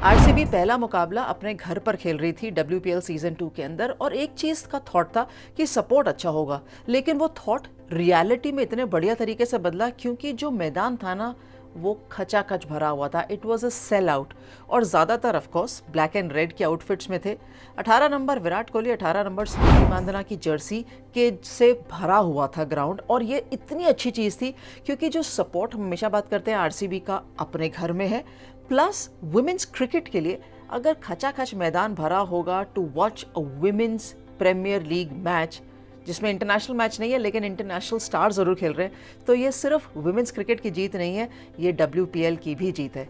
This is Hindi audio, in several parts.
आरसीबी पहला मुकाबला अपने घर पर खेल रही थी WPL सीजन 2 के अंदर और एक चीज का थॉट था कि सपोर्ट अच्छा होगा, लेकिन वो थॉट रियलिटी में इतने बढ़िया तरीके से बदला क्योंकि जो मैदान था ना वो खचाखच भरा हुआ था। It was a sell out और ज़्यादातर ऑफकोर्स ब्लैक एंड रेड के आउटफिट्स में थे। 18 नंबर विराट कोहली, 18 नंबर स्मृति मांधाना की जर्सी के से भरा हुआ था ग्राउंड और ये इतनी अच्छी चीज़ थी क्योंकि जो सपोर्ट हम हमेशा बात करते हैं आरसीबी का अपने घर में है, प्लस वुमेन्स क्रिकेट के लिए अगर खचाखच मैदान भरा होगा to watch a women's premier league match जिसमें इंटरनेशनल मैच नहीं है लेकिन इंटरनेशनल स्टार जरूर खेल रहे हैं, तो ये सिर्फ वुमेन्स क्रिकेट की जीत नहीं है, ये WPL की भी जीत है।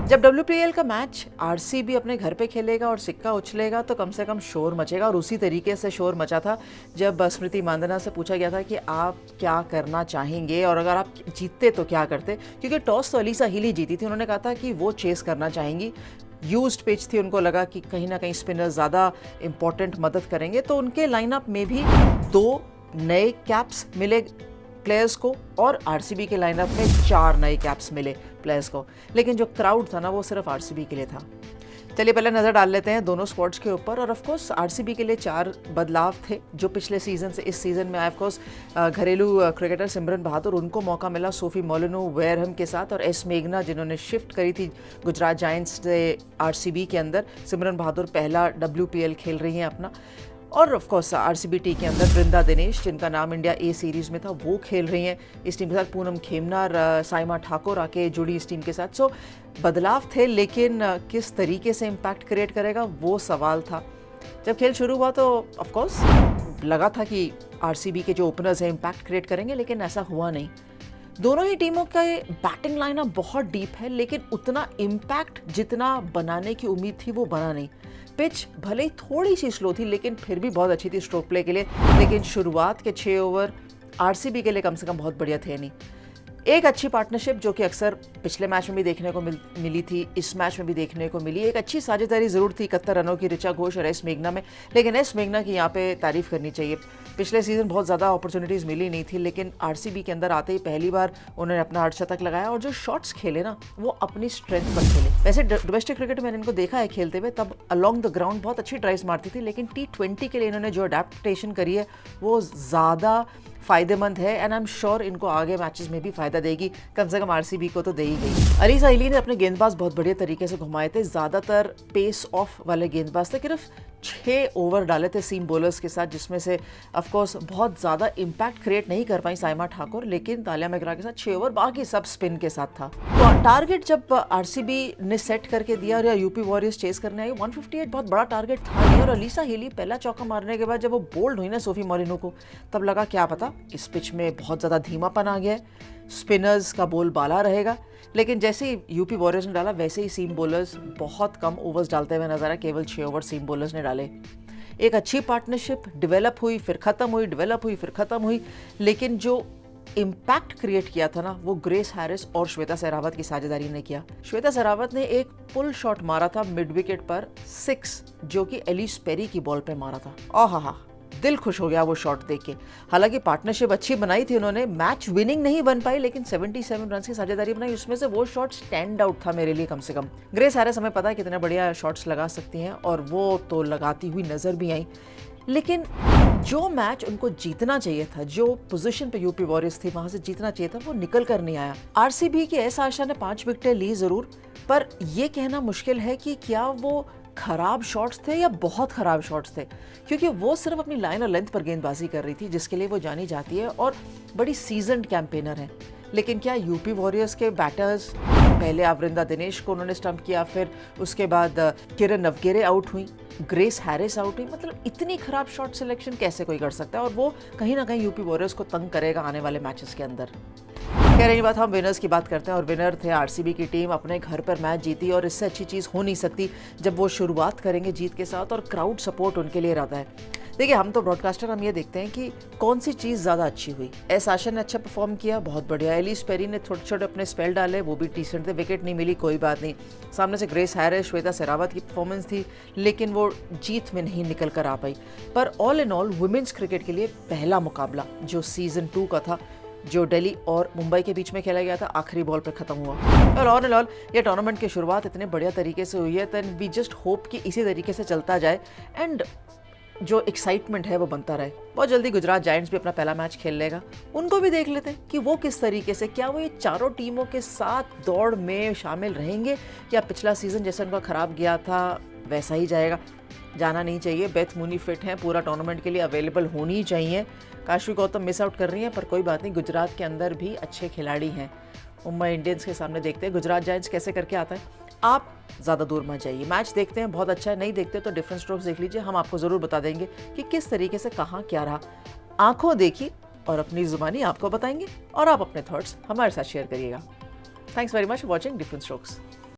जब WPL का मैच आरसीबी अपने घर पे खेलेगा और सिक्का उछलेगा तो कम से कम शोर मचेगा और उसी तरीके से शोर मचा था जब स्मृति मांधाना से पूछा गया था कि आप क्या करना चाहेंगे और अगर आप जीतते तो क्या करते, क्योंकि टॉस तो अलीसा हिल ही जीती थी। उन्होंने कहा था कि वो चेस करना चाहेंगी, यूज्ड पिच थी, उनको लगा कि कहीं ना कहीं स्पिनर ज़्यादा इंपॉर्टेंट मदद करेंगे, तो उनके लाइनअप में भी 2 नए कैप्स मिले प्लेयर्स को और आरसीबी के लाइनअप में 4 नए कैप्स मिले प्लेयर्स को, लेकिन जो क्राउड था ना वो सिर्फ आरसीबी के लिए था। चलिए पहले नज़र डाल लेते हैं दोनों स्क्वाड्स के ऊपर। और ऑफकोर्स आरसीबी के लिए 4 बदलाव थे जो पिछले सीजन से इस सीजन में आए। ऑफकोर्स घरेलू क्रिकेटर सिमरन बहादुर, उनको मौका मिला सोफी मोलिनो वेयरहम के साथ, और एस मेघना जिन्होंने शिफ्ट करी थी गुजरात जायंट्स से आरसीबी के अंदर। सिमरन बहादुर पहला WPL खेल रही हैं अपना। और ऑफ कोर्स आरसीबी टी के अंदर वृंदा दिनेश, जिनका नाम इंडिया ए सीरीज़ में था, वो खेल रही हैं इस टीम के साथ। पूनम खेमनार, साइमा ठाकुर आके जुड़ी इस टीम के साथ। सो बदलाव थे, लेकिन किस तरीके से इम्पैक्ट क्रिएट करेगा वो सवाल था। जब खेल शुरू हुआ तो ऑफ कोर्स लगा था कि आरसीबी के जो ओपनर्स हैं इम्पैक्ट क्रिएट करेंगे, लेकिन ऐसा हुआ नहीं। दोनों ही टीमों का बैटिंग लाइनअप बहुत डीप है, लेकिन उतना इम्पैक्ट जितना बनाने की उम्मीद थी वो बना नहीं। पिच भले ही थोड़ी सी स्लो थी लेकिन फिर भी बहुत अच्छी थी स्ट्रोक प्ले के लिए, लेकिन शुरुआत के 6 ओवर आरसीबी के लिए कम से कम बहुत बढ़िया थे नहीं। एक अच्छी पार्टनरशिप जो कि अक्सर पिछले मैच में भी देखने को मिली थी, इस मैच में भी देखने को मिली। एक अच्छी साझेदारी ज़रूर थी 71 रनों की ऋचा घोष और एस मेघना में, लेकिन एस मेघना की यहाँ पे तारीफ करनी चाहिए। पिछले सीजन बहुत ज़्यादा अपॉर्चुनिटीज़ मिली नहीं थी, लेकिन आरसीबी के अंदर आते ही पहली बार उन्होंने अपना अर्धशतक लगाया और जो शॉट्स खेले ना वो अपनी स्ट्रेंथ पर खेले। वैसे डोमेस्टिक क्रिकेट में मैंने इनको देखा है खेलते हुए, तब अलॉन्ग द ग्राउंड बहुत अच्छी ड्राइव्स मारती थी, लेकिन T20 के लिए इन्होंने जो अडेप्टेशन करी है वो ज़्यादा फायदेमंद है एंड आई एम श्योर इनको आगे मैचेस में भी फायदा देगी, कम से कम आरसीबी को तो दे ही गई। अलीसा हिली ने अपने गेंदबाज बहुत बढ़िया तरीके से घुमाए थे, ज़्यादातर पेस ऑफ वाले गेंदबाज थे। सिर्फ 6 ओवर डाले थे सीम बॉलर्स के साथ, जिसमें से ऑफकोर्स बहुत ज़्यादा इम्पैक्ट क्रिएट नहीं कर पाई साइमा ठाकुर, लेकिन तालिया मेगरा के साथ 6 ओवर, बाकी सब स्पिन के साथ था। तो टारगेट जब आरसीबी ने सेट करके दिया और यूपी वॉरियर्स चेस करने आई, 158 बहुत बड़ा टारगेट था नहीं। और अलीसा हिली पहला चौका मारने के बाद जब वो बोल्ड हुई ना सोफी मोलिनो को, तब लगा क्या पता इस पिच में बहुत ज़्यादा धीमापन आ गया है, स्पिनर्स का बोल बाला रहेगा। लेकिन जैसे ही यूपी वॉरियर्स ने डाला वैसे ही सीम बॉलर्स बहुत कम ओवर्स डालते हुए नजर आए, केवल 6 ओवर सीम बॉलर्स ने डाले। एक अच्छी पार्टनरशिप डेवलप हुई, फिर खत्म हुई, डेवलप हुई, फिर खत्म हुई, लेकिन जो इम्पैक्ट क्रिएट किया था ना वो ग्रेस हैरिस और श्वेता सहरावत की साझेदारी ने किया। श्वेता सहरावत ने एक पुल शॉट मारा था मिड विकेट पर 6, जो कि एलिस पेरी की बॉल पे मारा था। आहा, दिल खुश हो गया वो शॉट देख के। हालांकि पार्टनरशिप अच्छी बनाई थी उन्होंने, मैच विनिंग नहीं बन पाई, लेकिन 77 रन की साझेदारी बनाई, उसमें से वो शॉट स्टैंड आउट था मेरे लिए कम से कम। ग्रेस हैरिस हमें पता है कितने बढ़िया शॉट्स लगा सकती हैं और वो तो लगाती हुई नजर भी आई, लेकिन जो मैच उनको जीतना चाहिए था, जो पोजीशन पे यूपी वॉरियर्स थी वहां से जीतना चाहिए था, वो निकल कर नहीं आया। आरसीबी की एस आशा ने 5 विकेटें ली जरूर, पर यह कहना मुश्किल है कि क्या वो खराब शॉट्स थे या बहुत खराब शॉट्स थे, क्योंकि वो सिर्फ अपनी लाइन और लेंथ पर गेंदबाजी कर रही थी जिसके लिए वो जानी जाती है और बड़ी सीजन्ड कैंपेनर है। लेकिन क्या यूपी वॉरियर्स के बैटर्स, पहले वृंदा दिनेश को उन्होंने स्टंप किया, फिर उसके बाद किरण नवगेरे आउट हुई, ग्रेस हैरिस आउट हुई, मतलब इतनी खराब शॉट सिलेक्शन कैसे कोई कर सकता है, और वो कहीं ना कहीं यूपी वॉरियर्स को तंग करेगा आने वाले मैचेस के अंदर। कह रही बात, हम विनर्स की बात करते हैं और विनर थे आरसीबी की टीम। अपने घर पर मैच जीती और इससे अच्छी चीज़ हो नहीं सकती जब वो शुरुआत करेंगे जीत के साथ और क्राउड सपोर्ट उनके लिए रहता है। देखिए, हम तो ब्रॉडकास्टर, हम ये देखते हैं कि कौन सी चीज़ ज़्यादा अच्छी हुई। एस आशा ने अच्छा परफॉर्म किया, बहुत बढ़िया। एलिस पेरी ने छोटे छोटे अपने स्पेल डाले, वो भी डिसेंट थे। विकेट नहीं मिली, कोई बात नहीं। सामने से ग्रेस हैरिस, श्वेता शेरावत की परफॉर्मेंस थी, लेकिन वो जीत में नहीं निकल कर आ पाई। पर all in all women's cricket के लिए पहला मुकाबला जो सीजन 2 का था, जो दिल्ली और मुंबई के बीच में खेला गया था, आखिरी बॉल पर खत्म हुआ। और ऑल इन ऑल ये टूर्नामेंट की शुरुआत इतने बढ़िया तरीके से हुई है, देन वी जस्ट होप कि इसी तरीके से चलता जाए एंड जो एक्साइटमेंट है वो बनता रहे। बहुत जल्दी गुजरात जायंट्स भी अपना पहला मैच खेल लेगा, उनको भी देख लेते हैं कि वो किस तरीके से, क्या वो ये चारों टीमों के साथ दौड़ में शामिल रहेंगे या पिछला सीजन जैसे उनका खराब गया था वैसा ही जाएगा। जाना नहीं चाहिए। बेथ मूनी फिट हैं, पूरा टूर्नामेंट के लिए अवेलेबल होनी चाहिए। काशवी गौतम मिस आउट कर रही हैं, पर कोई बात नहीं, गुजरात के अंदर भी अच्छे खिलाड़ी हैं। मुंबई इंडियंस के सामने देखते हैं गुजरात जायंट्स कैसे करके आता है। आप ज़्यादा दूर मत जाइए, मैच देखते हैं, बहुत अच्छा है। नहीं देखते तो डिफरेंट स्ट्रोक्स देख लीजिए, हम आपको ज़रूर बता देंगे कि किस तरीके से कहाँ क्या रहा। आंखों देखी और अपनी ज़ुबानी आपको बताएंगे और आप अपने थॉट्स हमारे साथ शेयर करिएगा। Thanks very much for watching different strokes.